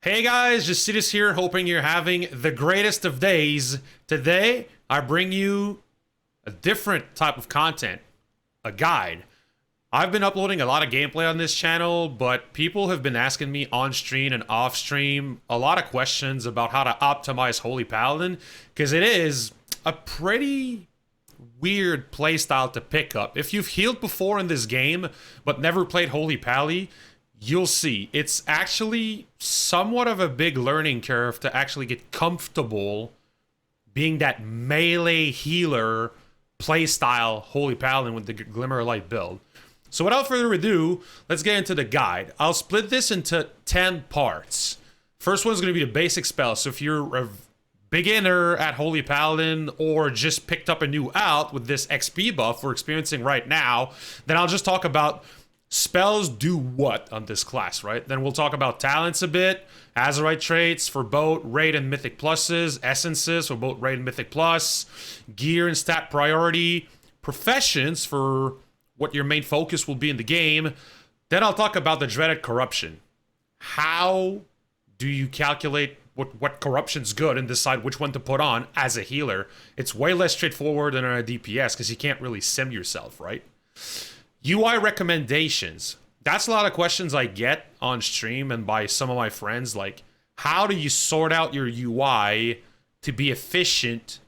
Hey guys, just Justice here, hoping you're having the greatest of days. Today, I bring you a different type of content, a guide. I've been uploading a lot of gameplay on this channel, but people have been asking me on stream and off stream a lot of questions about how to optimize Holy Paladin, because it is a pretty weird playstyle to pick up. If you've healed before in this game, but never played Holy Pally, you'll see it's actually somewhat of a big learning curve to actually get comfortable being that melee healer playstyle Holy Paladin with the Glimmer Light build. So without further ado, let's get into the guide. I'll split this into 10 parts. First one's going to be the basic spells. So if you're a beginner at Holy Paladin or just picked up a new alt with this XP buff we're experiencing right now, then I'll just talk about spells do what on this class, right? Then we'll talk about talents a bit, Azerite Traits for both Raid and Mythic pluses, Essences for both Raid and Mythic plus, gear and stat priority, professions for what your main focus will be in the game. Then I'll talk about the dreaded corruption. How do you calculate what corruption's good and decide which one to put on as a healer? It's way less straightforward than a DPS because you can't really sim yourself, right? UI recommendations. That's a lot of questions I get on stream and by some of my friends. Like, how do you sort out your UI to be efficient,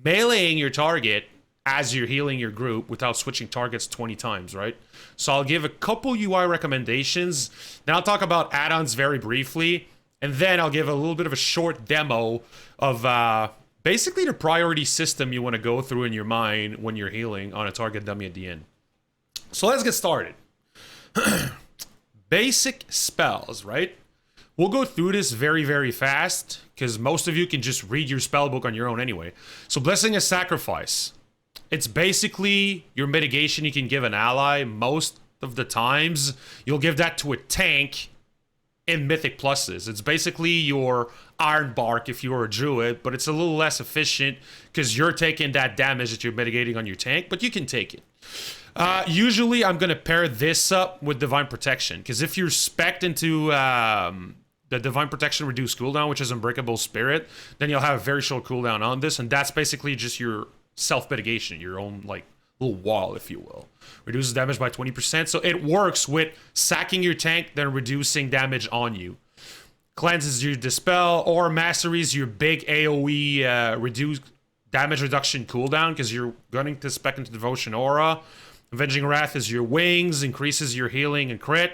meleeing your target as you're healing your group without switching targets 20 times, right? So I'll give a couple UI recommendations. Then I'll talk about add-ons very briefly. And then I'll give a little bit of a short demo of basically the priority system you want to go through in your mind when you're healing on a target dummy at the end. So let's get started. Basic spells, right? We'll go through this very, very fast because most of you can just read your spell book on your own anyway. So Blessing of Sacrifice. It's basically your mitigation you can give an ally. Most of the times, you'll give that to a tank in Mythic pluses. It's basically your Iron Bark if you were a druid, but it's a little less efficient because you're taking that damage that you're mitigating on your tank, but you can take it. Usually, I'm going to pair this up with Divine Protection, because if you're spec'd into the Divine Protection Reduced Cooldown, which is Unbreakable Spirit, then you'll have a very short cooldown on this, and that's basically just your self-mitigation, your own, like, little wall, if you will. Reduces damage by 20%, so it works with sacking your tank, then reducing damage on you. Cleanses your Dispel, or Masteries your big AoE reduced damage reduction cooldown, because you're gunning to spec into Devotion Aura. Avenging Wrath is your wings, increases your healing and crit.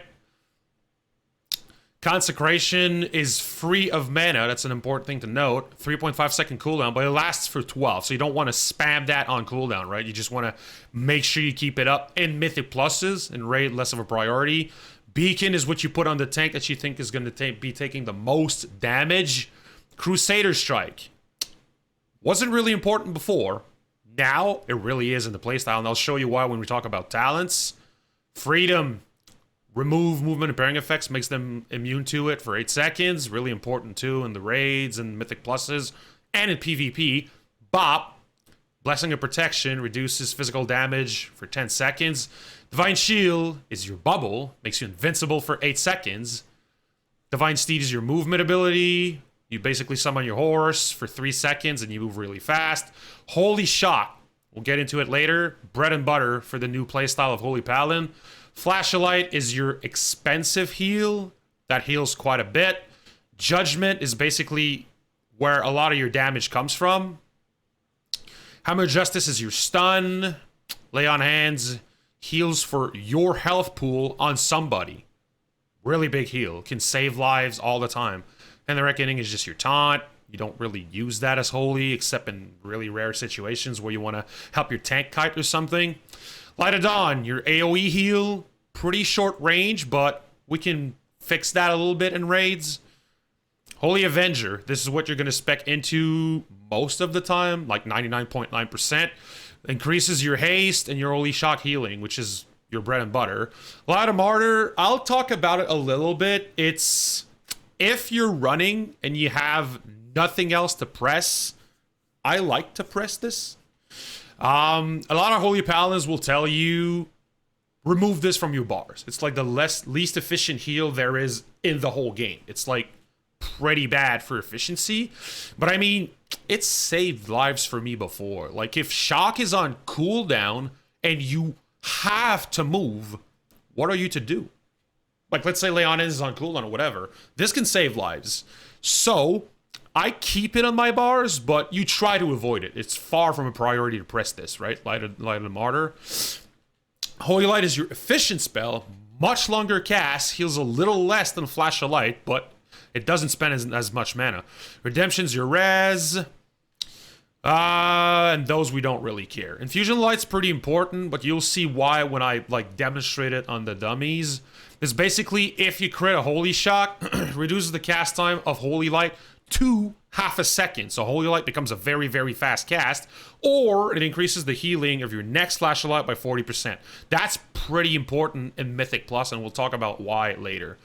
Consecration is free of mana. That's an important thing to note. 3.5 second cooldown, but it lasts for 12. So you don't want to spam that on cooldown, right? You just want to make sure you keep it up in Mythic pluses and Raid less of a priority. Beacon is what you put on the tank that you think is going to be taking the most damage. Crusader Strike. Wasn't really important before. Now, it really is in the playstyle, and I'll show you why when we talk about talents. Freedom. Remove movement and pairing effects, makes them immune to it for 8 seconds. Really important, too, in the raids and Mythic pluses. And in PvP. Bop. Blessing of Protection reduces physical damage for 10 seconds. Divine Shield is your bubble. Makes you invincible for 8 seconds. Divine Steed is your movement ability. You basically summon your horse for 3 seconds and you move really fast. Holy Shock. We'll get into it later. Bread and butter for the new playstyle of Holy Paladin. Flashlight is your expensive heal. That heals quite a bit. Judgment is basically where a lot of your damage comes from. Hammer of Justice is your stun. Lay on Hands heals for your health pool on somebody. Really big heal. Can save lives all the time. And the Reckoning is just your taunt. You don't really use that as holy, except in really rare situations where you want to help your tank kite or something. Light of Dawn, your AoE heal. Pretty short range, but we can fix that a little bit in raids. Holy Avenger, this is what you're going to spec into most of the time, like 99.9%. Increases your haste and your Holy Shock healing, which is your bread and butter. Light of Martyr, I'll talk about it a little bit. It's... if you're running and you have nothing else to press, I like to press this. A lot of Holy Paladins will tell you, remove this from your bars. It's like the least efficient heal there is in the whole game. It's like pretty bad for efficiency. But I mean, it's saved lives for me before. Like, if Shock is on cooldown and you have to move, what are you to do? Like, let's say Leon is on cooldown or whatever. This can save lives. So, I keep it on my bars, but you try to avoid it. It's far from a priority to press this, right? Light of the Martyr. Holy Light is your efficient spell. Much longer cast. Heals a little less than Flash of Light, but it doesn't spend as much mana. Redemption's your res. And those we don't really care. Infusion Light's pretty important, but you'll see why when I like demonstrate it on the dummies. It's basically if you crit a Holy Shock, reduces the cast time of Holy Light to half a second. So Holy Light becomes a very, very fast cast, or it increases the healing of your next Flash of Light by 40%. That's pretty important in Mythic Plus, and we'll talk about why later.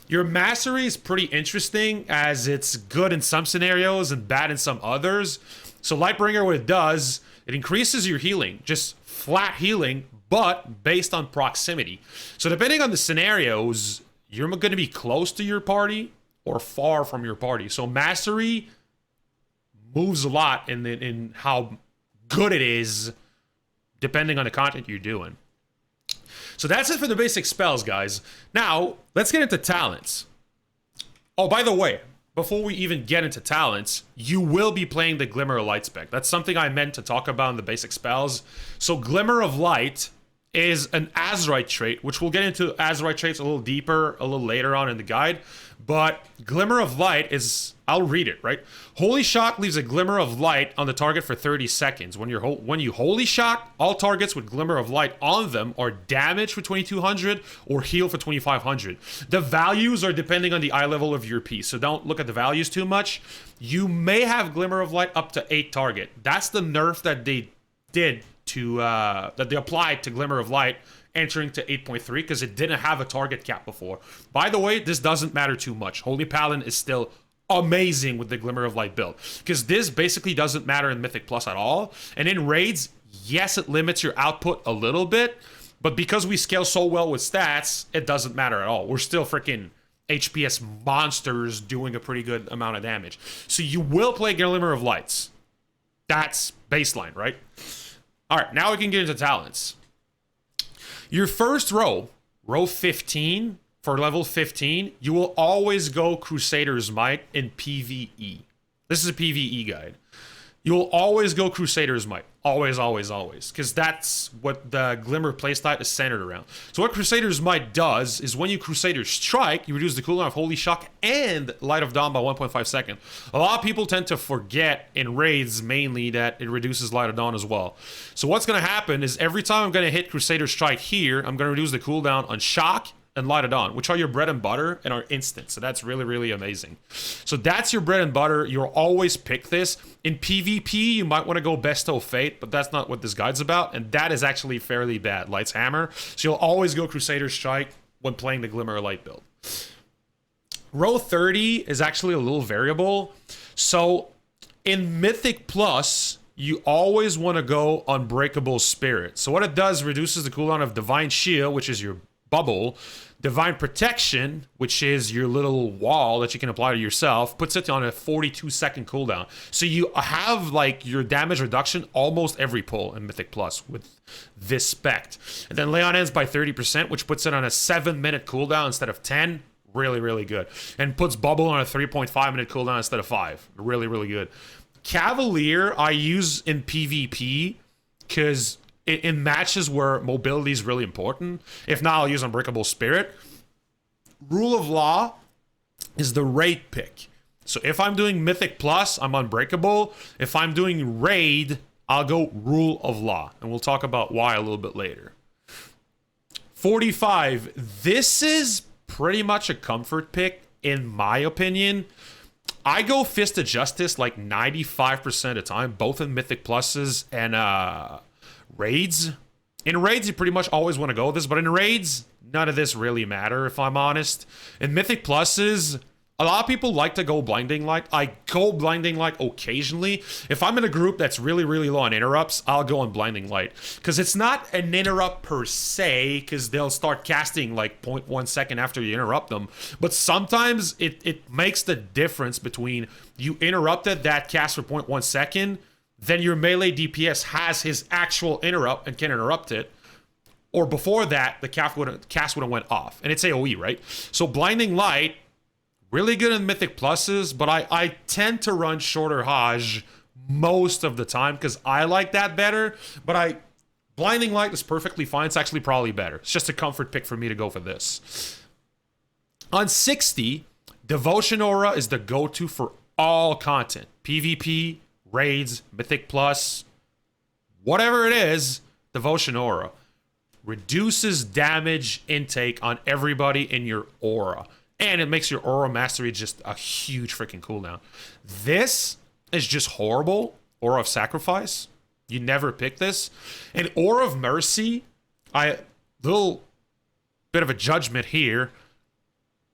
Your Mastery is pretty interesting, as it's good in some scenarios and bad in some others. So Lightbringer, what it does, it increases your healing, just flat healing, but based on proximity. So depending on the scenarios, you're going to be close to your party or far from your party. So Mastery moves a lot in how good it is, depending on the content you're doing. So that's it for the basic spells, guys. Now, let's get into talents. Oh, by the way, before we even get into talents, you will be playing the Glimmer of Light spec. That's something I meant to talk about in the basic spells. So Glimmer of Light is an Azerite trait, which we'll get into Azerite traits a little deeper a little later on in the guide. But Glimmer of Light is, I'll read it, right? Holy Shock leaves a Glimmer of Light on the target for 30 seconds. When you Holy Shock, all targets with Glimmer of Light on them are damaged for 2200 or heal for 2500. The values are depending on the eye level of your piece, so don't look at the values too much. You may have Glimmer of Light up to 8 target. That's the nerf that they did to, that they applied to Glimmer of Light entering to 8.3 because it didn't have a target cap before. By the way, this doesn't matter too much. Holy Paladin is still amazing with the Glimmer of Light build because this basically doesn't matter in Mythic Plus at all. And in raids, yes, it limits your output a little bit, but because we scale so well with stats, it doesn't matter at all. We're still freaking HPS monsters doing a pretty good amount of damage. So you will play Glimmer of Lights. That's baseline, right? All right, now we can get into talents. Your first row 15, for level 15, you will always go Crusader's Might in PvE. This is a PvE guide. You will always go Crusader's Might. Always, always, always. Because that's what the Glimmer playstyle is centered around. So what Crusader's Might does is when you Crusader Strike, you reduce the cooldown of Holy Shock and Light of Dawn by 1.5 seconds. A lot of people tend to forget in raids mainly that it reduces Light of Dawn as well. So what's going to happen is every time I'm going to hit Crusader Strike here, I'm going to reduce the cooldown on Shock and Light of Dawn, which are your bread and butter and are instant. So that's really, really amazing. So that's your bread and butter. You'll always pick this. In PvP, you might want to go Bestow Fate, but that's not what this guide's about. And that is actually fairly bad. Light's Hammer. So you'll always go Crusader Strike when playing the Glimmer of Light build. Row 30 is actually a little variable. So in Mythic Plus, you always want to go Unbreakable Spirit. So what it does, reduces the cooldown of Divine Shield, which is your bubble. Divine Protection, which is your little wall that you can apply to yourself, puts it on a 42-second cooldown. So you have like your damage reduction almost every pull in Mythic Plus with this spec. And then Leon ends by 30%, which puts it on a 7-minute cooldown instead of 10. Really, really good. And puts Bubble on a 3.5-minute cooldown instead of 5. Really, really good. Cavalier I use in PvP because in matches where mobility is really important. If not, I'll use Unbreakable Spirit. Rule of Law is the raid pick. So if I'm doing Mythic Plus, I'm Unbreakable. If I'm doing raid, I'll go Rule of Law. And we'll talk about why a little bit later. 45. This is pretty much a comfort pick, in my opinion. I go Fist of Justice like 95% of the time, both in Mythic Pluses and raids. In raids, you pretty much always want to go with this, but in raids, none of this really matter, if I'm honest. In Mythic Pluses, A lot of people like to go Blinding Light. I go Blinding Light occasionally. If I'm in a group that's really, really low on interrupts, I'll go on Blinding Light. Because it's not an interrupt per se, because they'll start casting like 0.1 second after you interrupt them. But sometimes it makes the difference between you interrupted that cast for 0.1 second, then your melee DPS has his actual interrupt and can interrupt it. Or before that, the cast would have went off. And it's AoE, right? So Blinding Light, really good in Mythic Pluses, but I tend to run shorter Hajj most of the time because I like that better. But Blinding Light is perfectly fine. It's actually probably better. It's just a comfort pick for me to go for this. On 60, Devotion Aura is the go-to for all content. PvP, raids, Mythic Plus, whatever it is, Devotion Aura. Reduces damage intake on everybody in your aura. And it makes your aura mastery just a huge freaking cooldown. This is just horrible. Aura of Sacrifice. You never pick this. And Aura of Mercy, little bit of a judgment here.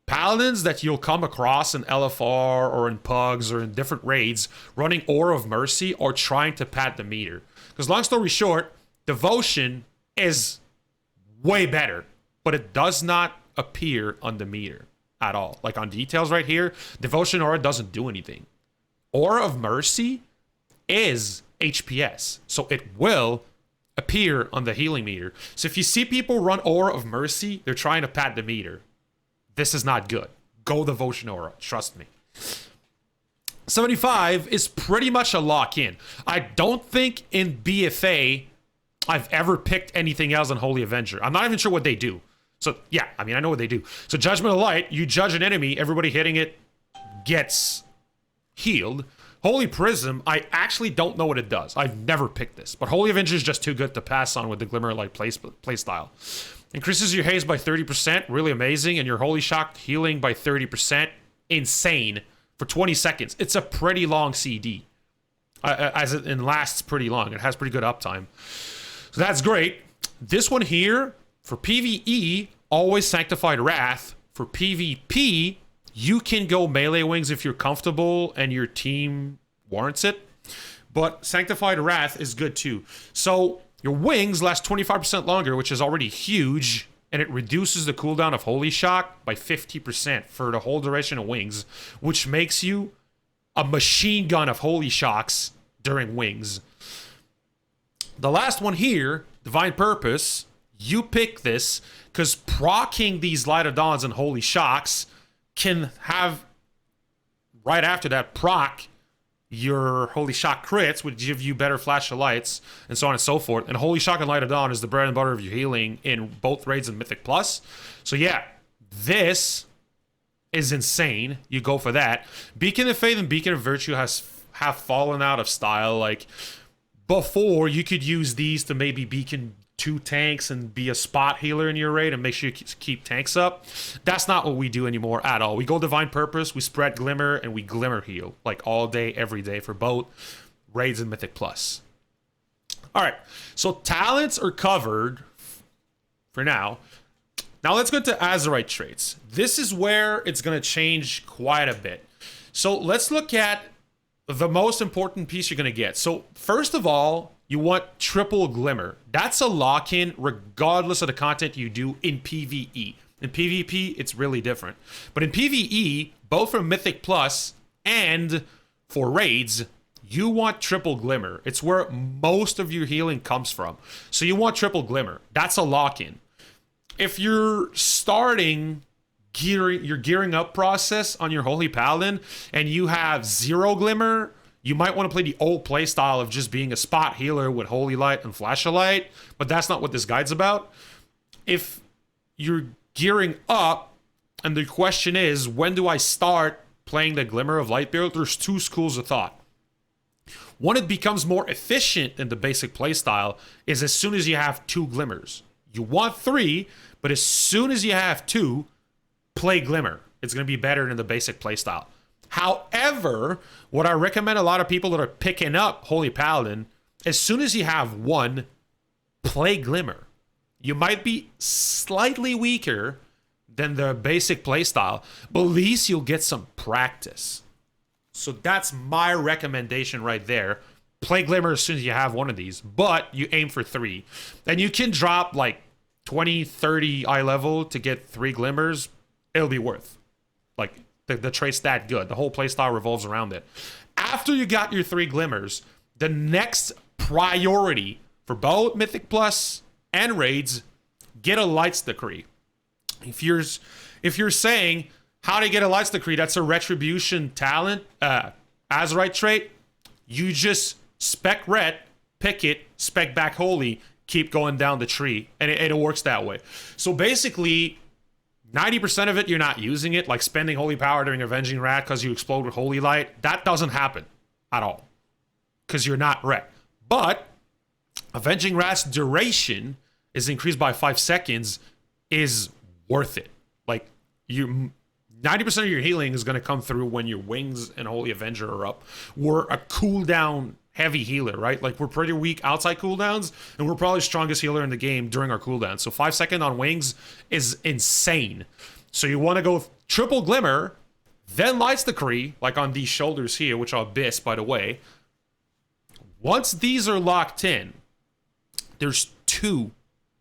Paladins that you'll come across in LFR or in Pugs or in different raids running Aura of Mercy are trying to pad the meter. Because long story short, Devotion is way better, but it does not appear on the meter at all. Like on details right here, Devotion Aura doesn't do anything. Aura of Mercy is HPS, so it will appear on the healing meter. So if you see people run Aura of Mercy, they're trying to pad the meter. This is not good. Go Devotion Aura, trust me. 75 is pretty much a lock-in. I don't think in BFA I've ever picked anything else on Holy Avenger. I'm not even sure what they do. So, yeah, I mean, I know what they do. So, Judgment of Light, you judge an enemy, everybody hitting it gets healed. Holy Prism, I actually don't know what it does. I've never picked this. But Holy Avenger is just too good to pass on with the Glimmer of Light playstyle. Increases your haste by 30%, really amazing. And your Holy Shock healing by 30%, insane, for 20 seconds. It's a pretty long CD. As it lasts pretty long. It has pretty good uptime. So that's great. This one here, for PvE, always Sanctified Wrath. For PvP, you can go melee wings if you're comfortable and your team warrants it. But Sanctified Wrath is good too. So your wings last 25% longer, which is already huge, and it reduces the cooldown of Holy Shock by 50% for the whole duration of wings, which makes you a machine gun of Holy Shocks during wings. The last one here, Divine Purpose, you pick this because proccing these Light of Dawns and Holy Shocks can have, right after that, proc your Holy Shock crits, which give you better flash of lights, and so on and so forth. And Holy Shock and Light of Dawn is the bread and butter of your healing in both raids and Mythic Plus. So yeah, this is insane. You go for that. Beacon of Faith and Beacon of Virtue have fallen out of style. Like, before, you could use these to maybe beacon 2 tanks and be a spot healer in your raid and make sure you keep tanks up. That's not what we do anymore at all. We go Divine Purpose, we spread Glimmer, and we Glimmer heal. Like all day, every day for both raids and Mythic Plus. Alright, so talents are covered for now. Now let's go to Azerite Traits. This is where it's going to change quite a bit. So let's look at the most important piece you're going to get. So first of all, you want triple Glimmer. That's a lock-in regardless of the content you do in PvE. In PvP, it's really different. But in PvE, both for Mythic Plus and for raids, you want triple Glimmer. It's where most of your healing comes from. So you want triple Glimmer. That's a lock-in. If you're starting your gearing up process on your Holy Paladin and you have 0 Glimmer, you might want to play the old playstyle of just being a spot healer with Holy Light and Flash of Light, but that's not what this guide's about. If you're gearing up and the question is, when do I start playing the Glimmer of Light build? There's 2 schools of thought. One, it becomes more efficient than the basic playstyle is as soon as you have 2 Glimmers. You want 3, but as soon as you have 2, play Glimmer. It's going to be better than the basic playstyle. However, what I recommend a lot of people that are picking up Holy Paladin, as soon as you have 1, play Glimmer. You might be slightly weaker than the basic playstyle, but at least you'll get some practice. So that's my recommendation right there. Play Glimmer as soon as you have one of these, but you aim for 3. And you can drop like 20, 30 eye level to get 3 Glimmers. It'll be worth. Like, the trait's that good. The whole playstyle revolves around it. After you got your 3 Glimmers, the next priority for both Mythic Plus and Raids, get a Lights Decree. If you're saying how to get a Lights Decree, that's a Retribution talent, Azerite trait, you just spec red, pick it, spec back Holy, keep going down the tree, and it works that way. So basically, 90% of it, you're not using it, like spending Holy Power during Avenging Wrath because you explode with Holy Light. That doesn't happen at all because you're not red. But Avenging Wrath's duration is increased by 5 seconds is worth it. Like, 90% of your healing is going to come through when your Wings and Holy Avenger are up. We're a cooldown heavy healer, right? Like, we're pretty weak outside cooldowns, and we're probably the strongest healer in the game during our cooldown. So 5 seconds on Wings is insane. So you want to go triple Glimmer, then Lights Decree, like on these shoulders here, which are Abyss, by the way. Once these are locked in, there's 2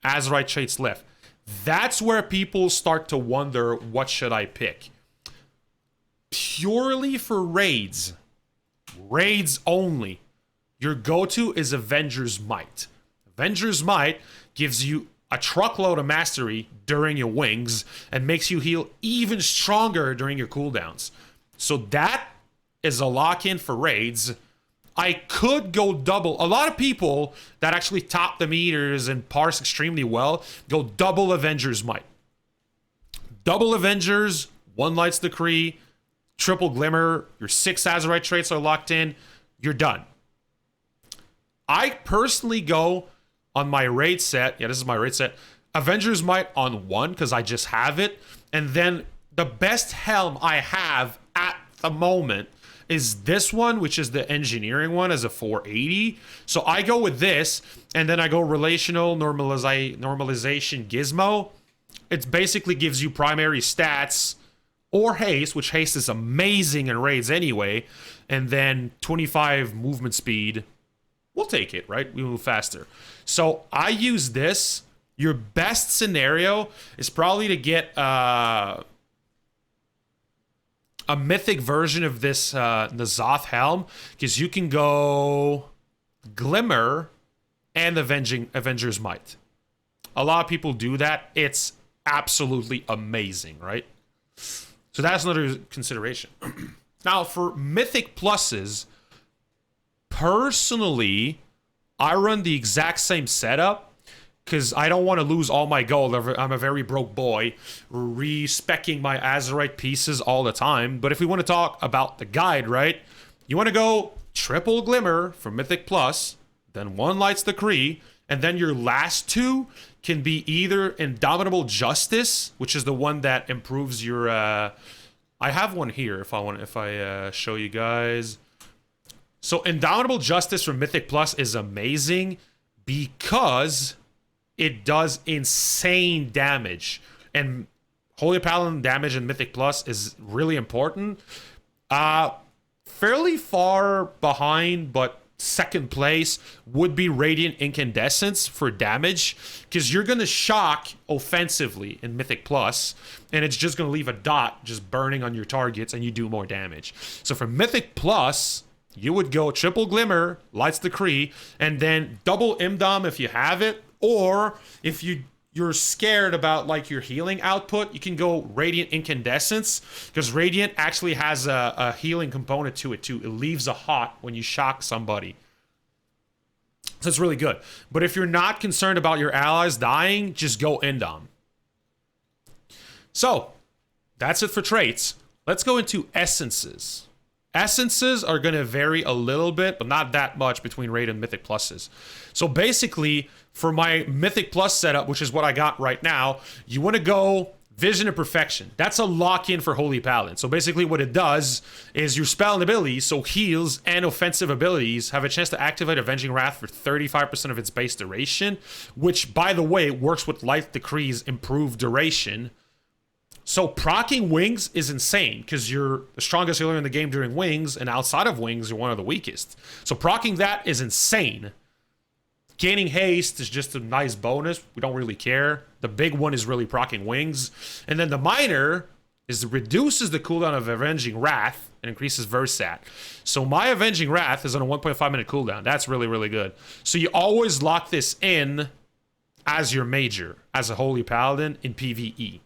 Azerite traits left. That's where people start to wonder, what should I pick? Purely for raids only, your go-to is Avenger's Might. Avenger's Might gives you a truckload of mastery during your Wings and makes you heal even stronger during your cooldowns. So that is a lock-in for raids. I could go double. A lot of people that actually top the meters and parse extremely well go double Avenger's Might. Double Avengers, 1 Lights Decree, triple Glimmer, your 6 Azerite traits are locked in, you're done. I personally go on my raid set, this is my raid set, Avenger's Might on 1 because I just have it, and then the best helm I have at the moment is this one, which is the engineering one, as a 480. So I go with this, and then I go relational normalization gizmo. It basically gives you primary stats or haste, which haste is amazing in raids anyway, and then 25 movement speed. We'll take it, right? We move faster. So I use this. Your best scenario is probably to get a mythic version of this Ny'alotha helm, because you can go Glimmer and Avenger's Might. A lot of people do that. It's absolutely amazing, right? So that's another consideration. Now, for Mythic Pluses, personally, I run the exact same setup because I don't want to lose all my gold. I'm a very broke boy, re-speccing my Azerite pieces all the time. But if we want to talk about the guide, right? You want to go triple Glimmer for Mythic Plus, then 1 Lights Decree, and then your last 2 can be either Indomitable Justice, which is the one that improves your... I have one here if I show you guys. So Indomitable Justice for Mythic Plus is amazing because it does insane damage, and Holy Paladin damage in Mythic Plus is really important. Fairly far behind, but second place would be Radiant Incandescence for damage, because you're going to shock offensively in Mythic Plus, and it's just going to leave a dot just burning on your targets, and you do more damage. So for Mythic Plus, you would go triple Glimmer, Lights Decree, and then double Imdom if you have it. Or if you're scared about like your healing output, you can go Radiant Incandescence, because Radiant actually has a healing component to it too. It leaves a hot when you shock somebody. So it's really good. But if you're not concerned about your allies dying, just go Indom. So that's it for traits. Let's go into essences. Essences are going to vary a little bit, but not that much between Raid and Mythic Pluses. So basically, for my Mythic Plus setup, which is what I got right now, you want to go Vision of Perfection. That's a lock-in for Holy Paladin. So basically what it does is your spell and abilities, so heals and offensive abilities, have a chance to activate Avenging Wrath for 35% of its base duration, which, by the way, works with Light Decree's improved duration. So proccing wings is insane because you're the strongest healer in the game during wings, and outside of wings, you're one of the weakest. So proccing that is insane. Gaining haste is just a nice bonus. We don't really care. The big one is really proccing wings. And then the minor is reduces the cooldown of Avenging Wrath and increases Versat. So my Avenging Wrath is on a 1.5 minute cooldown. That's really, really good. So you always lock this in as your major, as a Holy Paladin in PvE.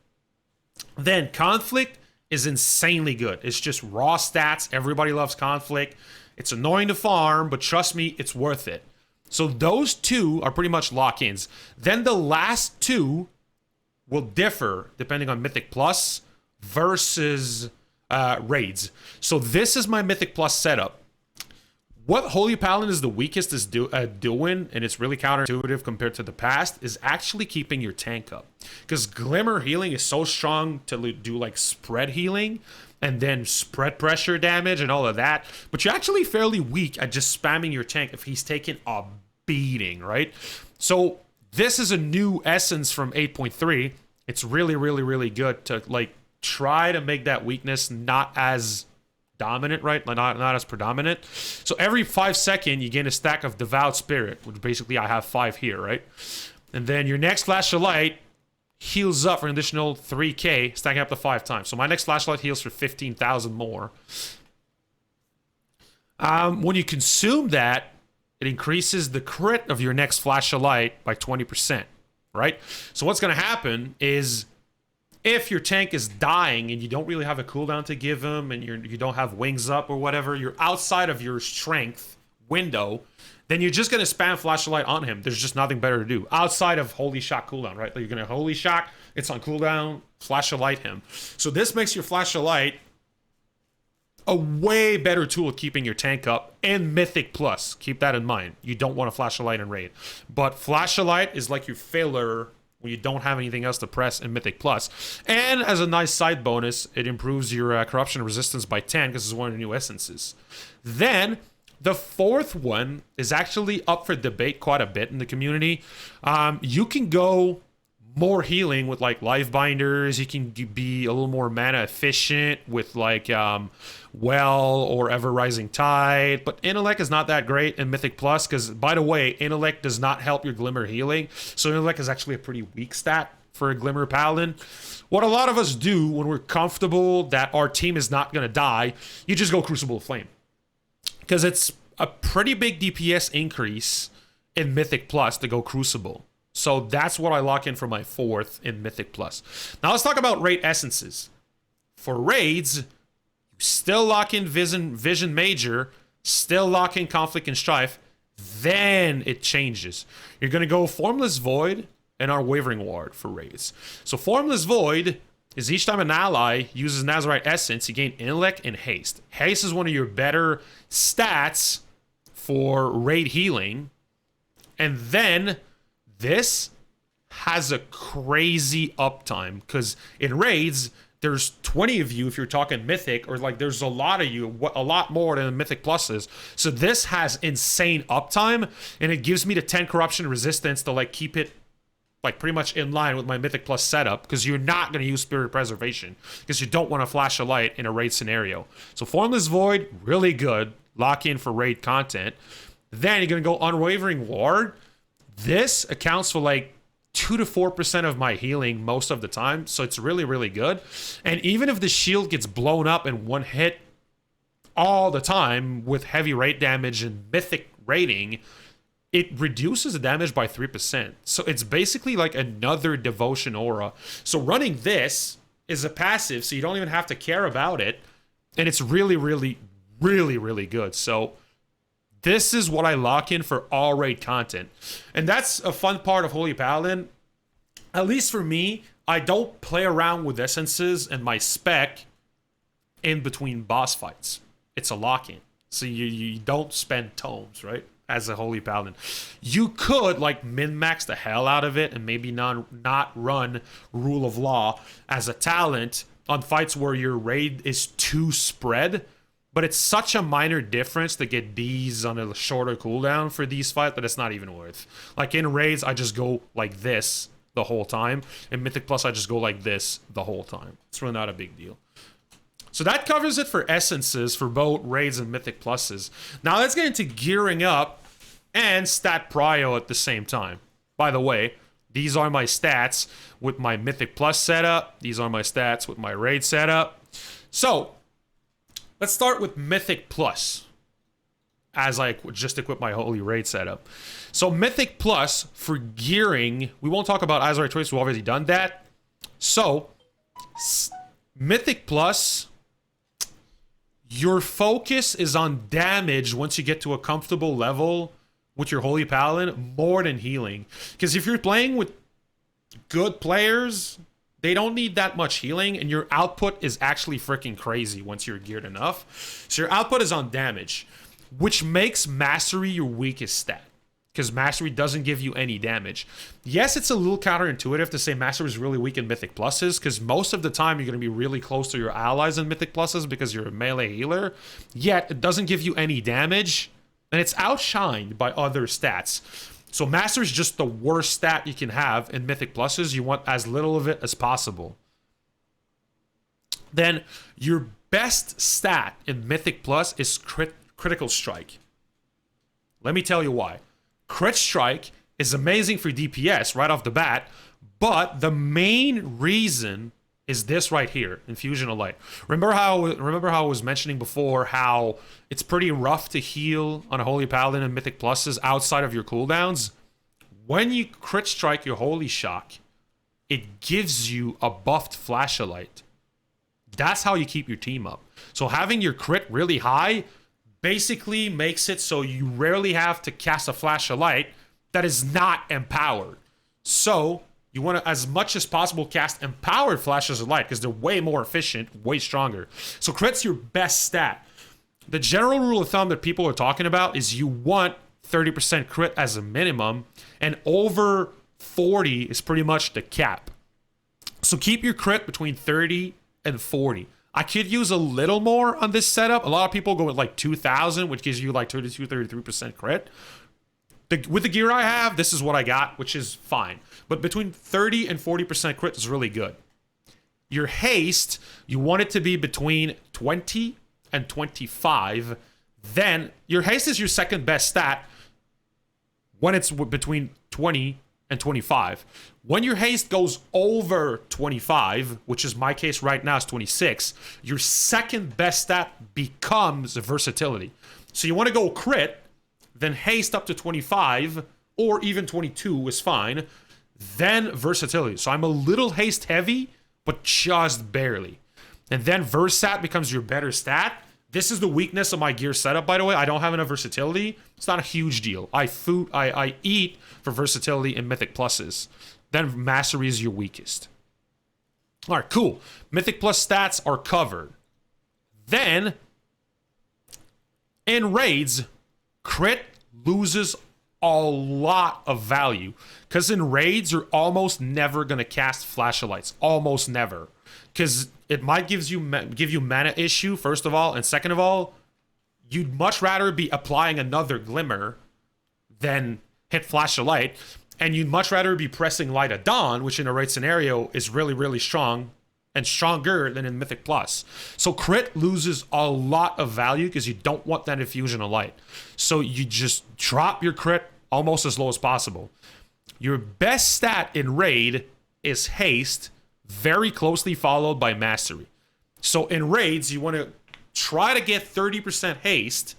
Then Conflict is insanely good. It's just raw stats. Everybody loves Conflict. It's annoying to farm, but trust me, it's worth it. So those two are pretty much lock-ins. Then the last two will differ depending on Mythic Plus versus raids. So this is my Mythic Plus setup. What Holy Paladin is the weakest is doing, and it's really counterintuitive compared to the past, is actually keeping your tank up. Because Glimmer healing is so strong to do like spread healing, and then spread pressure damage and all of that. But you're actually fairly weak at just spamming your tank if he's taking a beating, right? So this is a new essence from 8.3. It's really, really, really good to like try to make that weakness not as dominant, right? Not as predominant. So every 5 seconds, you gain a stack of Devout Spirit, which basically I have 5 here, right? And then your next Flash of Light heals up for an additional 3k, stacking up to 5 times. So my next flashlight heals for 15,000 more. When you consume that, it increases the crit of your next flash of light by 20%, right? So what's going to happen is if your tank is dying and you don't really have a cooldown to give him and you don't have wings up or whatever, you're outside of your strength window, then you're just going to spam Flash of Light on him. There's just nothing better to do outside of Holy Shock cooldown, right? You're going to Holy Shock, it's on cooldown, Flash of Light him. So this makes your Flash of Light a way better tool at keeping your tank up, and Mythic Plus. Keep that in mind. You don't want to Flash of Light in Raid. But Flash of Light is like your filler when you don't have anything else to press in Mythic Plus. And as a nice side bonus, it improves your corruption resistance by 10 because it's one of the new essences. Then the fourth one is actually up for debate quite a bit in the community. You can go more healing with like Life Binders. You can be a little more mana efficient with like Well or Ever Rising Tide. But Intellect is not that great in Mythic Plus because, by the way, Intellect does not help your Glimmer healing. So Intellect is actually a pretty weak stat for a Glimmer Paladin. What a lot of us do when we're comfortable that our team is not going to die, you just go Crucible of Flame. Because it's a pretty big DPS increase in Mythic Plus to go Crucible. So that's what I lock in for my fourth in Mythic Plus. Now let's talk about raid essences. For raids, you still lock in Vision Major, still lock in Conflict and Strife, then it changes. You're going to go Formless Void and Unwavering Ward for raids. So Formless Void is each time an ally uses an Azerite Essence, you gain Intellect and Haste. Haste is one of your better stats for raid healing. And then this has a crazy uptime because in raids, there's 20 of you if you're talking Mythic, or like there's a lot of you, a lot more than Mythic Pluses. So this has insane uptime, and it gives me the 10 corruption resistance to like keep it like pretty much in line with my Mythic Plus setup, because you're not going to use Spirit Preservation because you don't want to flash a light in a raid scenario. So Formless Void, really good. Lock in for raid content. Then you're going to go Unwavering Ward. This accounts for like 2 to 4% of my healing most of the time. So it's really, really good. And even if the shield gets blown up in one hit all the time with heavy raid damage and mythic rating, it reduces the damage by 3%. So it's basically like another devotion aura. So running this is a passive, so you don't even have to care about it. And it's really, really, really, really good. So this is what I lock in for all raid content. And that's a fun part of Holy Paladin. At least for me, I don't play around with essences and my spec in between boss fights. It's a lock-in. So you don't spend tomes, right? As a Holy Paladin. You could like min-max the hell out of it and maybe not run Rule of Law as a talent on fights where your raid is too spread. But it's such a minor difference to get these on a shorter cooldown for these fights that it's not even worth. Like in raids, I just go like this the whole time. In Mythic Plus, I just go like this the whole time. It's really not a big deal. So that covers it for essences for both raids and Mythic Pluses. Now let's get into gearing up and stat prio at the same time. By the way, these are my stats with my Mythic Plus setup. These are my stats with my raid setup. So let's start with Mythic Plus as I just equip my Holy Raid setup. So Mythic Plus for gearing, we won't talk about Azerite Traits, we've already done that. So Mythic Plus, your focus is on damage once you get to a comfortable level with your Holy Paladin more than healing. Because if you're playing with good players, they don't need that much healing, and your output is actually freaking crazy once you're geared enough. So your output is on damage, which makes Mastery your weakest stat. Because Mastery doesn't give you any damage. Yes, it's a little counterintuitive to say Mastery is really weak in Mythic Pluses, because most of the time you're going to be really close to your allies in Mythic Pluses because you're a melee healer. Yet, it doesn't give you any damage, and it's outshined by other stats. So Mastery is just the worst stat you can have in Mythic Pluses. You want as little of it as possible. Then, your best stat in Mythic Plus is Critical Strike. Let me tell you why. Crit Strike is amazing for DPS right off the bat, but the main reason is this right here, Infusion of Light. Remember how I was mentioning before how it's pretty rough to heal on a Holy Paladin and Mythic Pluses outside of your cooldowns? When you Crit Strike your Holy Shock, it gives you a buffed Flash of Light. That's how you keep your team up. So having your crit really high basically makes it so you rarely have to cast a Flash of Light that is not empowered. So you want to, as much as possible, cast empowered Flashes of Light because they're way more efficient, way stronger. So crit's your best stat. The general rule of thumb that people are talking about is you want 30% crit as a minimum, and over 40 is pretty much the cap. So keep your crit between 30 and 40. I could use a little more on this setup. A lot of people go with like 2,000, which gives you like 32, 33% crit. With the gear I have, this is what I got, which is fine. But between 30 and 40% crit is really good. Your haste, you want it to be between 20 and 25. Then your haste is your second best stat when it's between 20 and 25. When your haste goes over 25, which is my case right now is 26, your second best stat becomes versatility. So you want to go crit, then haste up to 25, or even 22 is fine, then versatility. So I'm a little haste heavy, but just barely. And then Versat becomes your better stat. This is the weakness of my gear setup, by the way. I don't have enough versatility. It's not a huge deal. I eat for versatility in Mythic Pluses. Then Mastery is your weakest. All right, cool. Mythic Plus stats are covered. Then, in raids, crit loses a lot of value. Because in raids, you're almost never going to cast Flash of Lights. Almost never. Because it might give you mana issue, first of all. And second of all, you'd much rather be applying another Glimmer than hit Flash of Light. And you'd much rather be pressing Light of Dawn, which in a raid scenario is really, really strong and stronger than in Mythic Plus. So crit loses a lot of value because you don't want that infusion of light. So you just drop your crit almost as low as possible. Your best stat in raid is haste, very closely followed by mastery. So in raids, you want to try to get 30% haste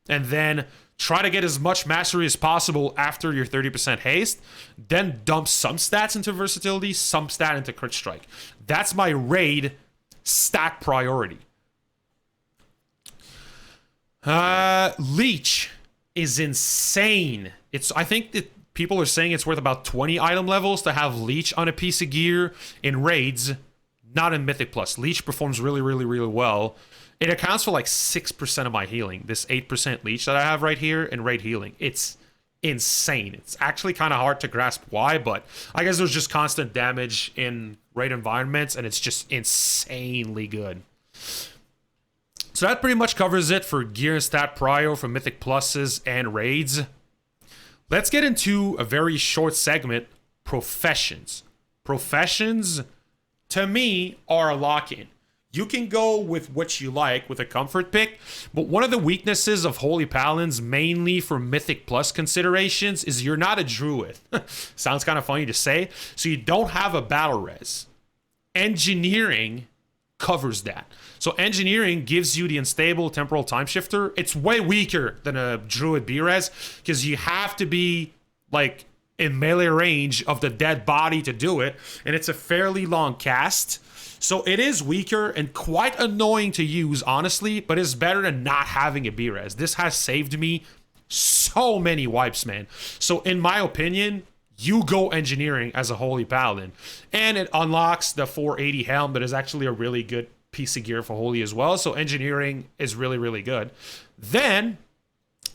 and then try to get as much mastery as possible after your 30% haste, then dump some stats into versatility, some stat into crit strike. That's my raid stack priority. Leech is insane. I think that people are saying it's worth about 20 item levels to have Leech on a piece of gear in raids, not in Mythic Plus. Leech performs really, really, really well. It accounts for like 6% of my healing. This 8% Leech that I have right here in raid healing. It's insane. It's actually kind of hard to grasp why, but I guess there's just constant damage in raid environments, and it's just insanely good. So that pretty much covers it for gear and stat prio for Mythic Pluses and raids. Let's get into a very short segment, professions. Professions, to me, are a lock-in. You can go with what you like with a comfort pick, but one of the weaknesses of Holy Paladins, mainly for Mythic Plus considerations, is you're not a druid. Sounds kind of funny to say. So you don't have a battle res. Engineering covers that. So engineering gives you the unstable temporal time shifter. It's way weaker than a druid B-res because you have to be like in melee range of the dead body to do it, and it's a fairly long cast. So it is weaker and quite annoying to use, honestly, but it's better than not having a B-res. This has saved me so many wipes, man. So in my opinion, you go engineering as a Holy Paladin. And it unlocks the 480 helm that is actually a really good piece of gear for Holy as well. So engineering is really, really good. Then,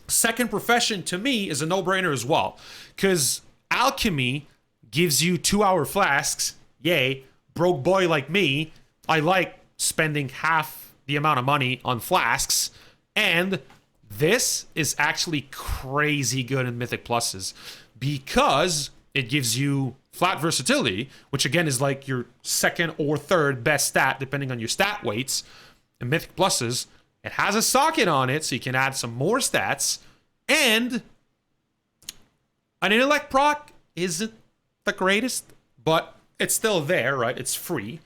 second profession to me is a no-brainer as well. Because alchemy gives you 2-hour flasks. Yay. Broke boy like me, I like spending half the amount of money on flasks, and this is actually crazy good in Mythic Pluses because it gives you flat versatility, which again is like your second or third best stat depending on your stat weights. In Mythic Pluses, it has a socket on it so you can add some more stats, and an intellect proc isn't the greatest, but it's still there, right? It's free.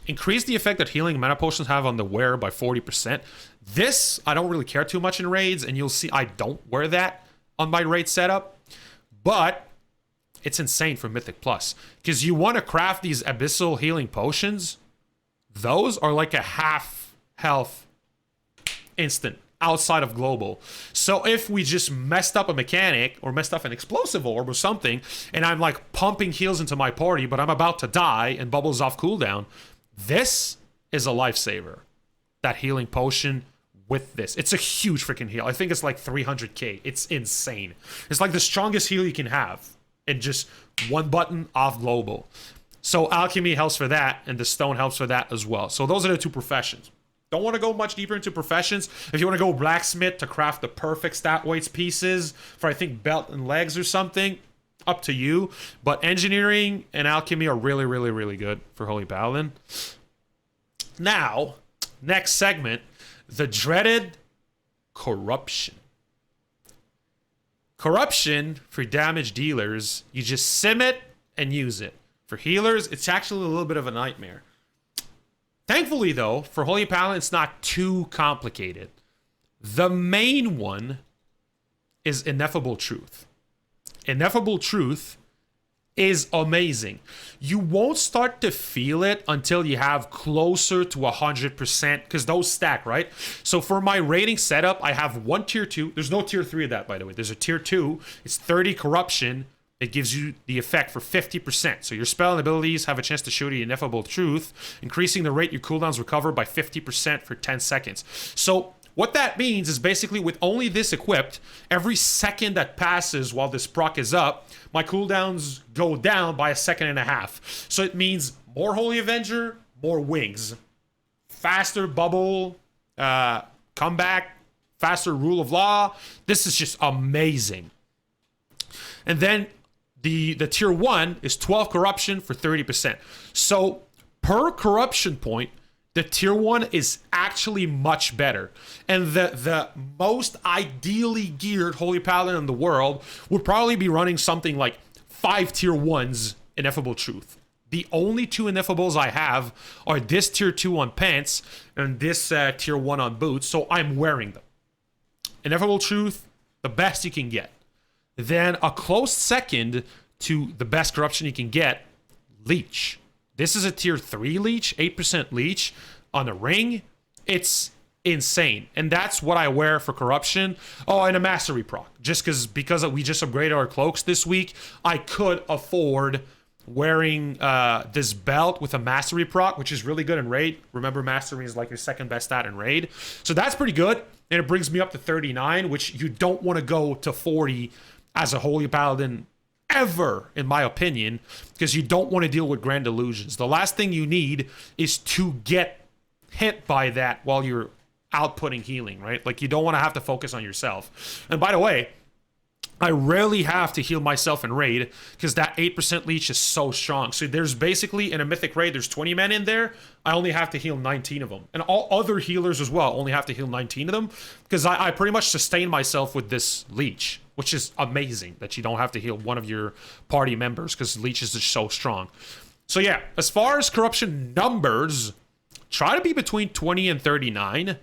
Increase the effect that healing mana potions have on the wearer by 40%. This, I don't really care too much in raids, and you'll see I don't wear that on my raid setup, but it's insane for Mythic Plus. Because you want to craft these abyssal healing potions, those are like a half health instant outside of global. So if we just messed up a mechanic or messed up an explosive orb or something, and I'm like pumping heals into my party, but I'm about to die and bubbles off cooldown, this is a lifesaver. That healing potion with this. It's a huge freaking heal. I think it's like 300k. It's insane. It's like the strongest heal you can have in just one button off global. So alchemy helps for that, and the stone helps for that as well. So those are the two professions. Don't want to go much deeper into professions. If you want to go blacksmith to craft the perfect stat weights pieces for, I think, belt and legs or something, up to you. But engineering and alchemy are really, really, really good for Holy Paladin. Now, next segment, the dreaded corruption. Corruption, for damage dealers, you just sim it and use it. For healers, it's actually a little bit of a nightmare. Thankfully, though, for Holy Paladin, it's not too complicated. The main one is Ineffable Truth. Ineffable Truth is amazing. You won't start to feel it until you have closer to 100%, because those stack, right? So for my rating setup, I have one tier 2. There's no tier 3 of that, by the way. There's a tier 2. It's 30 corruption. It gives you the effect for 50%. So your spell and abilities have a chance to show the Ineffable Truth, increasing the rate your cooldowns recover by 50% for 10 seconds. So what that means is basically with only this equipped, every second that passes while this proc is up, my cooldowns go down by 1.5 seconds. So it means more Holy Avenger, more wings. Faster bubble, comeback, faster rule of law. This is just amazing. And then the tier 1 is 12 corruption for 30%. So per corruption point, the tier 1 is actually much better. And the most ideally geared Holy Paladin in the world would probably be running something like 5 tier 1s Ineffable Truth. The only 2 Ineffables I have are this tier 2 on pants and this tier 1 on boots, so I'm wearing them. Ineffable Truth, the best you can get. Then a close second to the best corruption you can get, Leech. This is a tier 3 Leech, 8% Leech on a ring. It's insane. And that's what I wear for corruption. Oh, and a mastery proc. Just because we just upgraded our cloaks this week, I could afford wearing this belt with a mastery proc, which is really good in raid. Remember, mastery is like your second best stat in raid. So that's pretty good. And it brings me up to 39, which you don't want to go to 40 as a Holy Paladin ever, in my opinion, because you don't want to deal with Grand Illusions. The last thing you need is to get hit by that while you're outputting healing, right? Like, you don't want to have to focus on yourself. And by the way, I rarely have to heal myself in raid because that 8% leech is so strong. So there's basically, in a mythic raid, there's 20 men in there. I only have to heal 19 of them. And all other healers as well only have to heal 19 of them because I pretty much sustain myself with this leech, which is amazing that you don't have to heal one of your party members because leech is just so strong. So yeah, as far as corruption numbers, try to be between 20 and 39.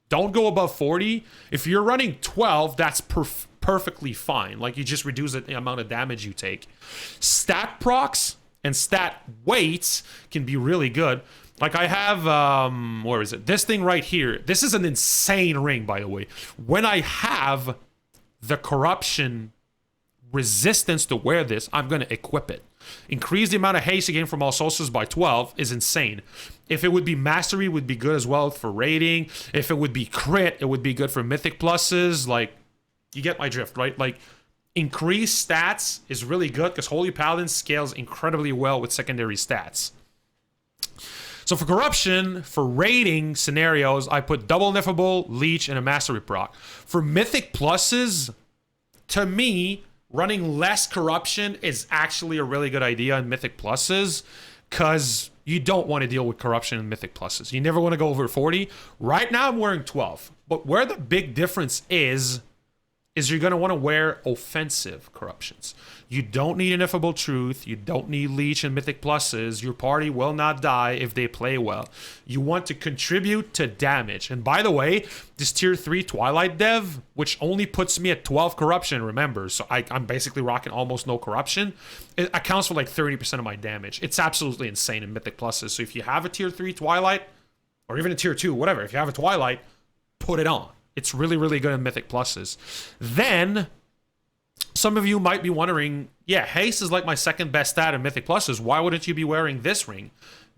Don't go above 40. If you're running 12, that's perfectly fine. Like, you just reduce the amount of damage you take. Stat procs and stat weights can be really good. Like, I have, where is it? This thing right here. This is an insane ring, by the way. When I have the corruption resistance to wear this, I'm going to equip it. Increase the amount of haste again from all sources by 12 is insane. If it would be mastery, it would be good as well for raiding. If it would be crit, it would be good for mythic pluses. Like, you get my drift, right? Like, increased stats is really good because Holy Paladin scales incredibly well with secondary stats. So for corruption, for raiding scenarios, I put double ineffable, leech, and a mastery proc. For mythic pluses, to me, running less corruption is actually a really good idea in mythic pluses because you don't want to deal with corruption in mythic pluses. You never want to go over 40. Right now I'm wearing 12. But where the big difference is you're going to want to wear offensive corruptions. You don't need ineffable truth. You don't need leech and mythic pluses. Your party will not die if they play well. You want to contribute to damage. And by the way, this tier 3 Twilight dev, which only puts me at 12 corruption, remember, so I'm basically rocking almost no corruption, it accounts for like 30% of my damage. It's absolutely insane in mythic pluses. So if you have a tier 3 Twilight, or even a tier 2, whatever, if you have a Twilight, put it on. It's really, really good in mythic pluses. Then, some of you might be wondering, yeah, haste is like my second best stat in mythic pluses. Why wouldn't you be wearing this ring?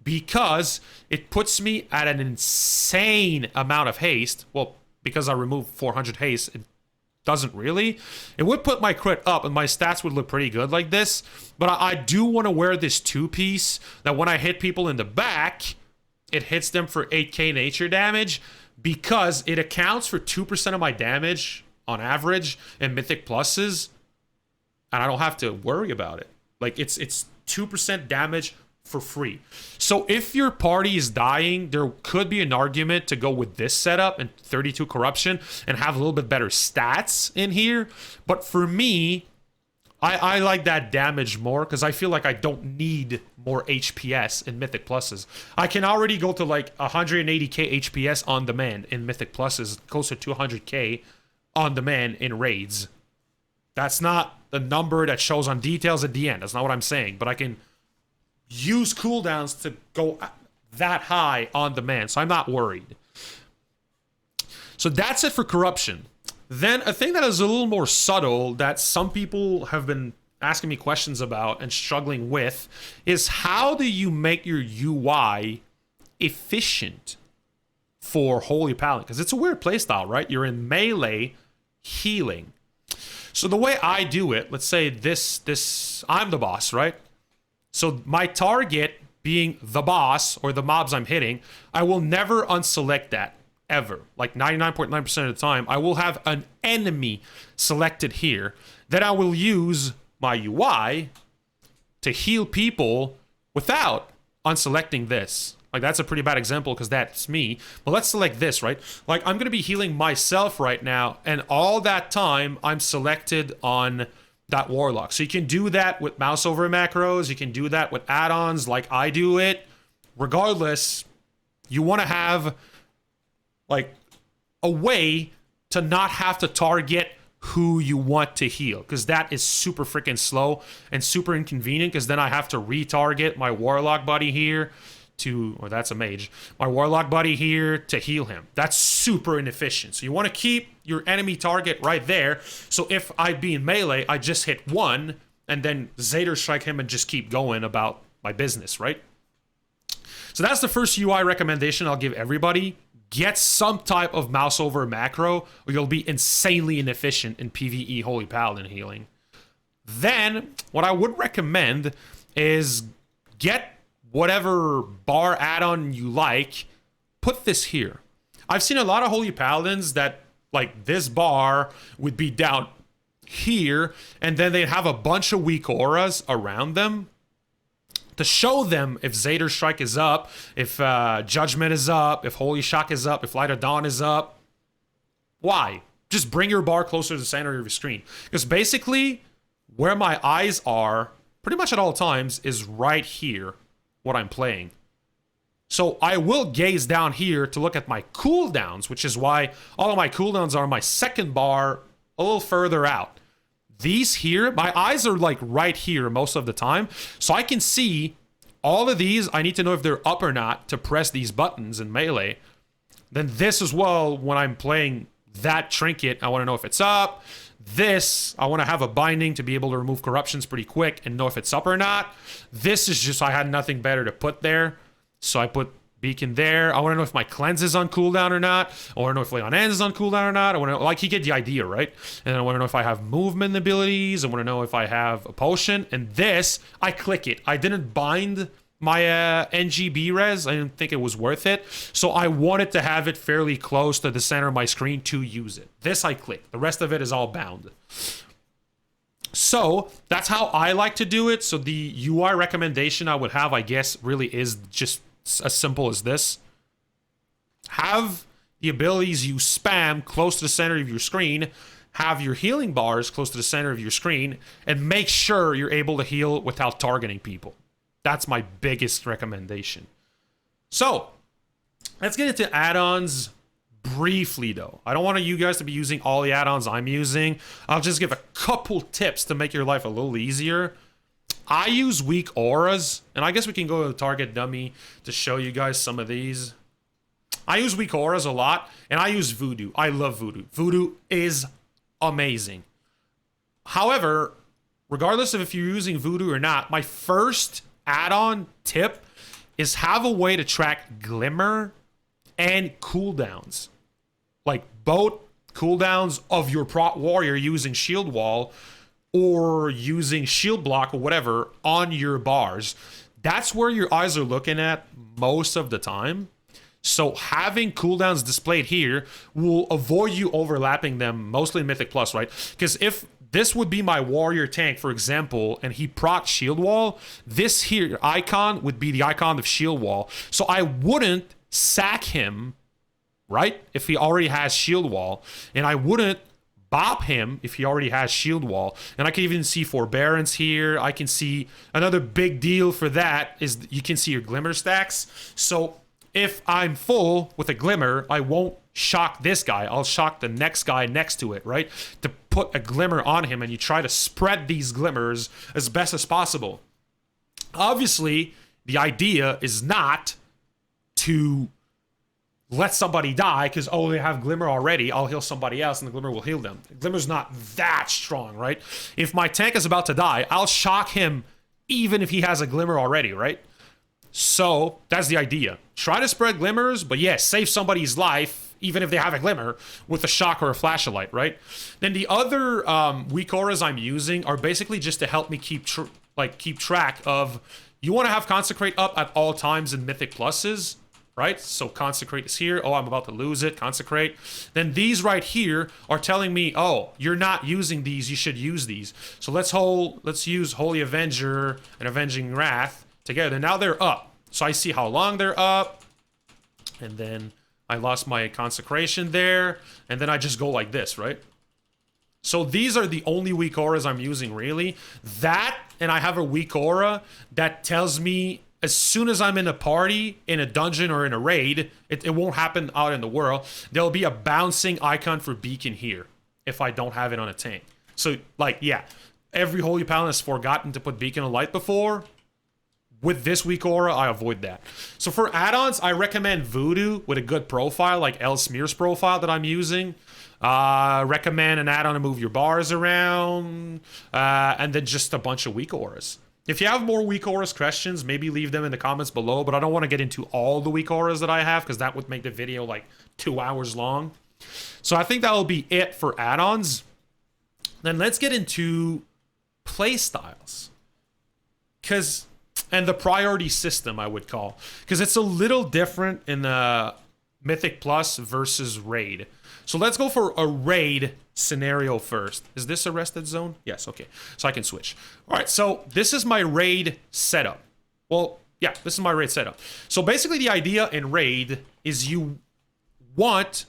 Because it puts me at an insane amount of haste. Well, because I removed 400 haste, it doesn't really. It would put my crit up and my stats would look pretty good like this. But I do want to wear this two-piece that when I hit people in the back, it hits them for 8k nature damage, because it accounts for 2% of my damage on average in mythic pluses, and I don't have to worry about it. Like, it's 2% damage for free. So if your party is dying, there could be an argument to go with this setup and 32 corruption and have a little bit better stats in here. But for me, I like that damage more because I feel like I don't need more HPS in Mythic Pluses. I can already go to like 180k HPS on demand in Mythic Pluses, close to 200k on demand in raids. That's not the number that shows on details at the end. That's not what I'm saying. But I can use cooldowns to go that high on demand, so I'm not worried. So that's it for corruption. Then a thing that is a little more subtle that some people have been asking me questions about and struggling with is how do you make your UI efficient for Holy Paladin? Because it's a weird playstyle, right? You're in melee healing. So the way I do it, let's say this I'm the boss, right? So my target being the boss or the mobs I'm hitting, I will never unselect that. Ever. Like 99.9% of the time, I will have an enemy selected here. Then I will use my UI to heal people without unselecting this. Like, that's a pretty bad example because that's me. But let's select this, right? Like, I'm going to be healing myself right now, and all that time, I'm selected on that Warlock. So you can do that with mouse over macros. You can do that with add-ons like I do it. Regardless, you want to have like a way to not have to target who you want to heal, because that is super freaking slow and super inconvenient, because then I have to retarget my Warlock buddy here to, or that's a mage, my Warlock buddy here to heal him. That's super inefficient. So you want to keep your enemy target right there, so if I be in melee, I just hit one and then Zader strike him and just keep going about my business, right? So that's the first UI recommendation I'll give everybody. Get some type of mouse over macro, or you'll be insanely inefficient in PvE Holy Paladin healing. Then, what I would recommend is get whatever bar add-on you like, put this here. I've seen a lot of Holy Paladins that, like, this bar would be down here, and then they'd have a bunch of weak auras around them to show them if Zayder Strike is up, if Judgment is up, if Holy Shock is up, if Light of Dawn is up. Why? Just bring your bar closer to the center of your screen. Because basically, where my eyes are, pretty much at all times, is right here, what I'm playing. So I will gaze down here to look at my cooldowns, which is why all of my cooldowns are my second bar a little further out. These here, my eyes are like right here most of the time. So I can see all of these. I need to know if they're up or not to press these buttons in melee. Then this as well, when I'm playing that trinket, I want to know if it's up. This, I want to have a binding to be able to remove corruptions pretty quick and know if it's up or not. This is just, I had nothing better to put there. So I put Beacon there. I want to know if my cleanse is on cooldown or not. I want to know if Lay on Hands is on cooldown or not. I want to know, like, you get the idea, right? And then I want to know if I have movement abilities. I want to know if I have a potion. And this, I click it. I didn't bind my NGB res. I didn't think it was worth it. So I wanted to have it fairly close to the center of my screen to use it. This I click. The rest of it is all bound. So that's how I like to do it. So the UI recommendation I would have, I guess, really is just as simple as this. Have the abilities you spam close to the center of your screen, have your healing bars close to the center of your screen, and make sure you're able to heal without targeting people. That's my biggest recommendation. So let's get into add-ons briefly though. I don't want you guys to be using all the add-ons I'm using. I'll just give a couple tips to make your life a little easier. I use weak auras, and I guess we can go to the target dummy to show you guys some of these. I use weak auras a lot, and I use voodoo. I love voodoo. Voodoo is amazing. However, regardless of if you're using voodoo or not, my first add-on tip is have a way to track glimmer and cooldowns. Like both cooldowns of your prot warrior using shield wall or using shield block or whatever on your bars. That's where your eyes are looking at most of the time. So having cooldowns displayed here will avoid you overlapping them, mostly in Mythic Plus, right? Because if this would be my warrior tank, for example, and he proc shield wall, this here icon would be the icon of shield wall. So I wouldn't sack him, right, if he already has shield wall, and I wouldn't bop him if he already has shield wall. And I can even see forbearance here. I can see another big deal for that is you can see your glimmer stacks. So if I'm full with a glimmer, I won't shock this guy. I'll shock the next guy next to it, right? To put a glimmer on him, and you try to spread these glimmers as best as possible. Obviously, the idea is not to let somebody die because, oh, they have glimmer already, I'll heal somebody else and the glimmer will heal them. The glimmer's not that strong, right? If my tank is about to die, I'll shock him even if he has a glimmer already, right? So that's the idea. Try to spread glimmers, but yes, save somebody's life even if they have a glimmer with a shock or a flashlight, right? Then the other weak auras I'm using are basically just to help me keep track of. You want to have Consecrate up at all times in Mythic Pluses, right? So Consecrate is here. Oh, I'm about to lose it. Consecrate. Then these right here are telling me, oh, you're not using these. You should use these. So let's use Holy Avenger and Avenging Wrath together. Now they're up. So I see how long they're up. And then I lost my Consecration there. And then I just go like this, right? So these are the only weak auras I'm using, really. That, and I have a weak aura that tells me as soon as I'm in a party, in a dungeon, or in a raid, it won't happen out in the world, there'll be a bouncing icon for beacon here if I don't have it on a tank. So, like, yeah, every Holy Paladin has forgotten to put beacon of light before. With this weak aura, I avoid that. So for add-ons, I recommend Voodoo with a good profile, like El Smear's profile that I'm using. Recommend an add-on to move your bars around, and then just a bunch of weak auras. If you have more weak auras questions, maybe leave them in the comments below, but I don't want to get into all the weak auras that I have because that would make the video like 2 hours long. So I think that will be it for add-ons. Then let's get into playstyles. And the priority system, I would call. Because it's a little different in Mythic Plus versus Raid. So let's go for a Raid scenario first. Is this a rested zone? Yes, okay. So I can switch. All right, so this is my Raid setup. Well, yeah, this is my Raid setup. So basically the idea in Raid is you want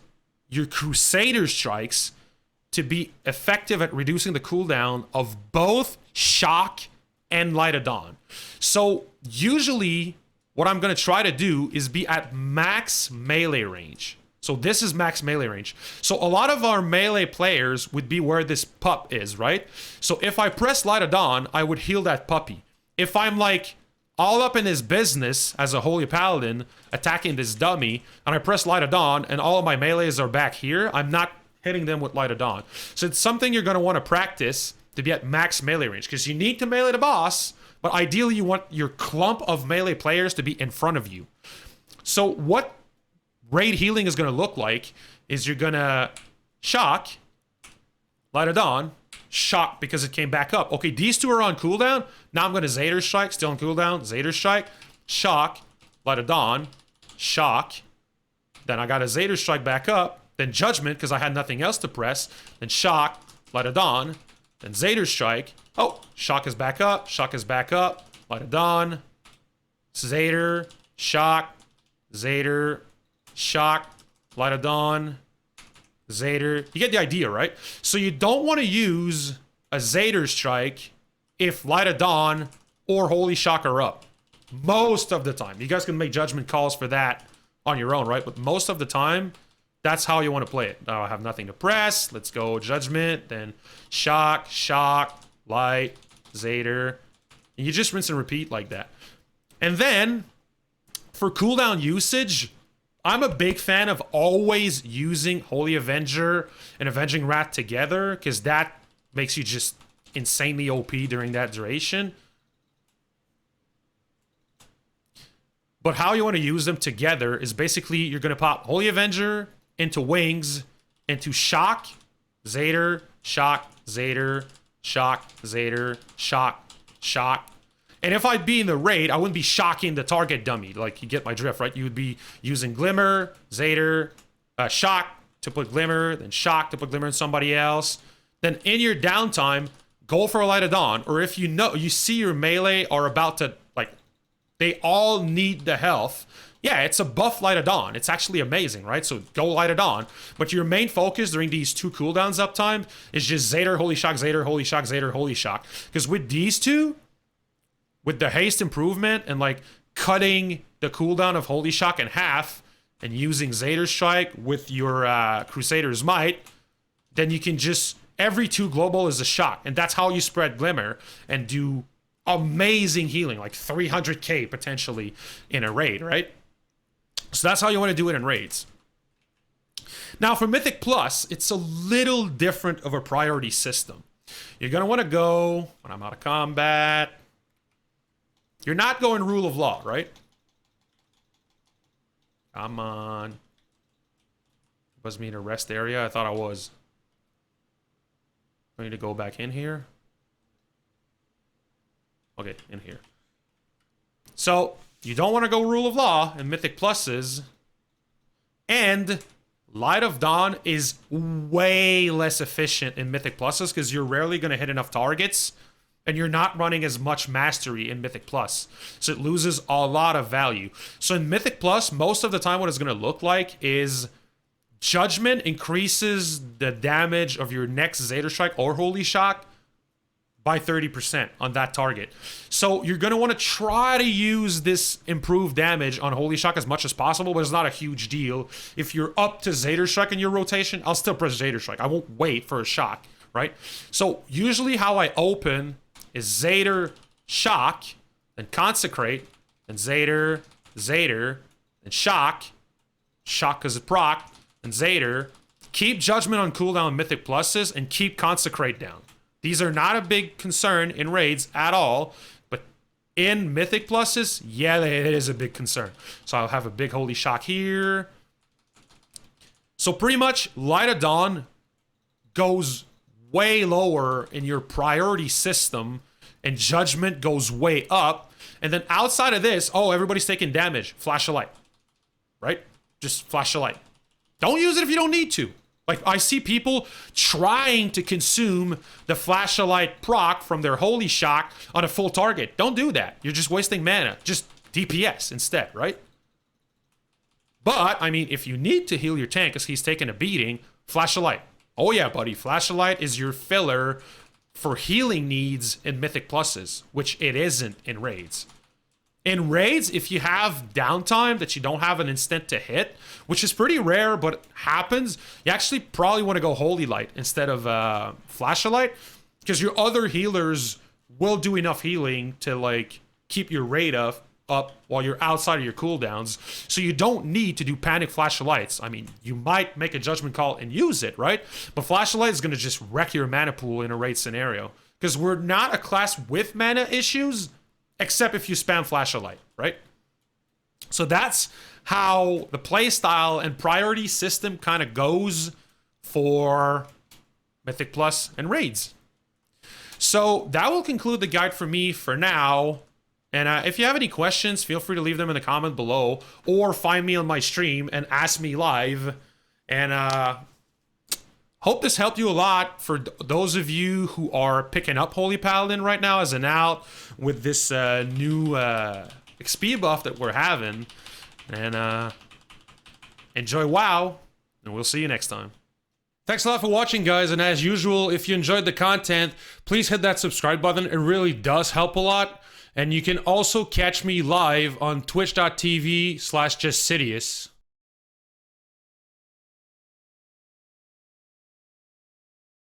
your Crusader strikes to be effective at reducing the cooldown of both Shock and Light of Dawn. So usually what I'm going to try to do is be at max melee range. So this is max melee range. So a lot of our melee players would be where this pup is, right? So if I press Light of Dawn, I would heal that puppy. If I'm like all up in his business as a Holy Paladin attacking this dummy, and I press Light of Dawn and all of my melees are back here, I'm not hitting them with Light of Dawn. So it's something you're going to want to practice to be at max melee range, because you need to melee the boss, but ideally you want your clump of melee players to be in front of you. So what Raid healing is going to look like is you're going to Shock, Light of Dawn, Shock because it came back up. Okay, these two are on cooldown. Now I'm going to Zader Strike, still on cooldown. Zader Strike, Shock, Light of Dawn, Shock. Then I got a Zader Strike back up. Then Judgment because I had nothing else to press. Then Shock, Light of Dawn. Then Zader Strike. Oh, Shock is back up. Shock is back up. Light of Dawn. Zader, Shock, Zader, Shock, Light of Dawn, Zader. You get the idea, right? So you don't want to use a Zader Strike if Light of Dawn or Holy Shock are up. Most of the time. You guys can make judgment calls for that on your own, right? But most of the time, that's how you want to play it. Now I have nothing to press. Let's go Judgment, then Shock, Shock, Light, Zader. And you just rinse and repeat like that. And then, for cooldown usage, I'm a big fan of always using Holy Avenger and Avenging Wrath together, because that makes you just insanely OP during that duration. But how you want to use them together is basically you're going to pop Holy Avenger into Wings, into Shock, Zader, Shock, Zader, Shock, Zader, Shock, Shock. And if I'd be in the raid, I wouldn't be shocking the target dummy. Like, you get my drift, right? You would be using Glimmer, Zader, Shock to put Glimmer, then Shock to put Glimmer in somebody else. Then in your downtime, go for a Light of Dawn. Or if you know, you see your melee are about to, like, they all need the health. Yeah, it's a buff Light of Dawn. It's actually amazing, right? So go Light of Dawn. But your main focus during these two cooldowns uptime is just Zader, Holy Shock, Zader, Holy Shock, Zader, Holy Shock. Because with these two, with the haste improvement and like cutting the cooldown of Holy Shock in half and using Zader Strike with your Crusader's Might, then you can just, every two global is a shock. And that's how you spread Glimmer and do amazing healing, like 300k potentially in a raid, right? So that's how you want to do it in raids. Now for Mythic Plus, it's a little different of a priority system. You're going to want to go, when I'm out of combat, you're not going Rule of Law, right? Come on. Was me in a rest area? I thought I was. I need to go back in here. Okay, in here. So, you don't want to go Rule of Law in Mythic Pluses. And Light of Dawn is way less efficient in Mythic Pluses because you're rarely going to hit enough targets. And you're not running as much mastery in Mythic Plus. So it loses a lot of value. So in Mythic Plus, most of the time what it's going to look like is Judgment increases the damage of your next Zader Strike or Holy Shock by 30% on that target. So you're going to want to try to use this improved damage on Holy Shock as much as possible, but it's not a huge deal. If you're up to Zader Strike in your rotation, I'll still press Zader Strike. I won't wait for a Shock, right? So usually how I open is Zader, Shock, then Consecrate, then Zader, Zader, then Shock, Shock because it proc, and Zader. Keep Judgment on cooldown Mythic Pluses, and keep Consecrate down. These are not a big concern in raids at all, but in Mythic Pluses, yeah, it is a big concern. So I'll have a big Holy Shock here. So pretty much, Light of Dawn goes way lower in your priority system, and Judgment goes way up. And then outside of this, oh, everybody's taking damage. Flash a light, right? just flash a light. Don't use it if you don't need to. Like, I see people trying to consume the flash a light proc from their Holy Shock on a full target. Don't do that. You're just wasting mana. Just DPS instead, right? But, I mean, if you need to heal your tank because he's taking a beating, flash a light. Oh yeah, buddy. Flash a light is your filler for healing needs in Mythic Pluses, which it isn't in Raids. In Raids, if you have downtime that you don't have an instant to hit, which is pretty rare but happens, you actually probably want to go Holy Light instead of Flash a Light, because your other healers will do enough healing to like keep your rate up while you're outside of your cooldowns, so you don't need to do panic Flash a Lights. I mean, you might make a judgment call and use it, right? But Flash a Light is going to just wreck your mana pool in a raid scenario, because we're not a class with mana issues, except if you spam Flash a Light, right? So that's how the playstyle and priority system kind of goes for Mythic Plus and Raids. So that will conclude the guide for me for now. And if you have any questions, feel free to leave them in the comment below, or find me on my stream and ask me live. And hope this helped you a lot for those of you who are picking up Holy Paladin right now as an out with this new XP buff that we're having. And enjoy WoW, and we'll see you next time. Thanks a lot for watching, guys, and as usual, if you enjoyed the content, please hit that subscribe button. It really does help a lot. And you can also catch me live on twitch.tv/justsidious.